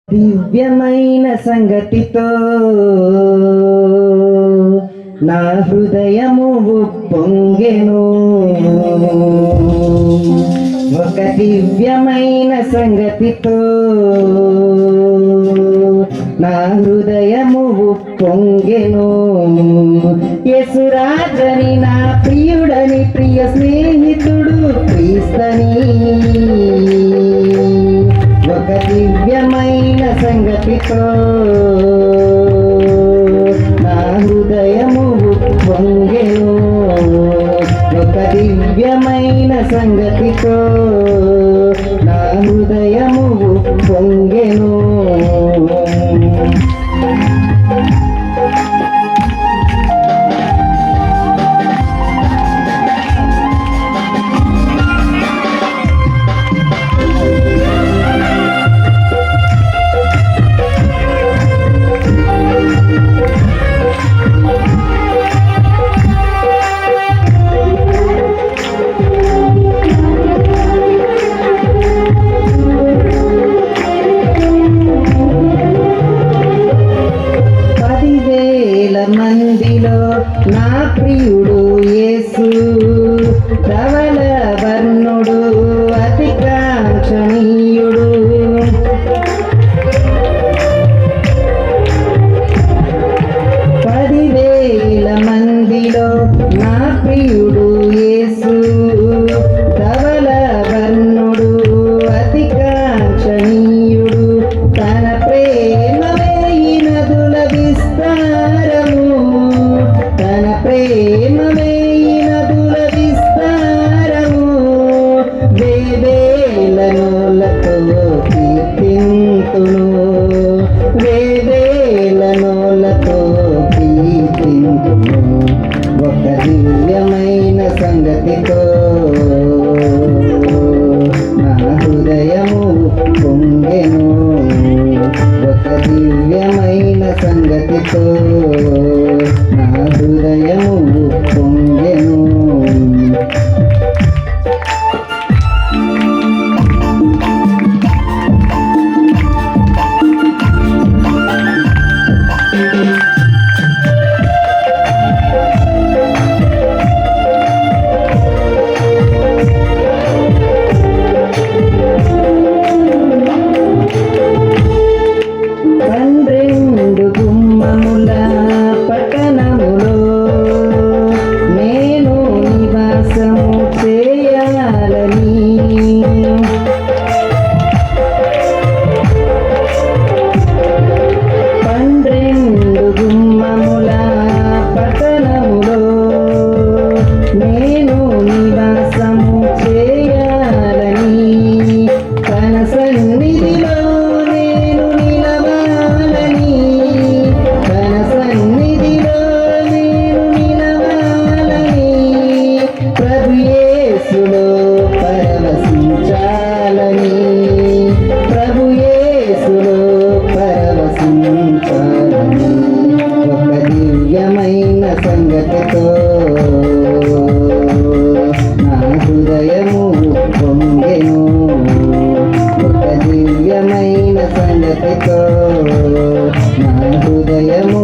దివ్యమైన సంగతితో నా హృదయము పొంగెను. ఒక దివ్యమైన సంగతితో నా హృదయము పొంగెను. యేసురాజని నా ప్రియుడని ప్రియ స్నేహితుడు క్రీస్తని ఒక దివ్యమైన సంగతితో నా హృదయము పొంగెను. ఒక దివ్యమైన సంగతితో నా హృదయము పొంగెను. మందిలో నా ప్రియుడు యేసు ధవల వర్ణుడు అతి కాంక్షణీయుడు. 10,000 మందిలో నా ప్రియుడు యేసు ధవల వర్ణుడు అతి కాంక్షణీయుడు. తన ప్రేమ వేయి నదుల విస్తారము, తన ప్రేమ వేయి నదుల విస్తారము. వేవేలనోలతో కీర్తింతును, వేవేలనోలతో కీర్తింతును. ఒక దివ్యమైన సంగతితో నా హృదయము పొంగెను. ఒక దివ్యమైన సంగతితో నా హృదయము పొంగెను. పట్టణములో నేను నివాసము చేయాలని 12 గుమ్మముల పట్టణములో నేను నివాసము చేయాలని. తన సన్నిధిలో నేను నిలవాలని, తన సన్నిధిలో నేను నిలవాలని. ప్రభు యేసులో పరవశించాలని, ప్రభు యేసులో పరవశించాలని. ఒక దివ్యమైన సంగతితో నా హృదయము పొంగెను. ఒక దివ్యమైన సంగతితో నా హృదయము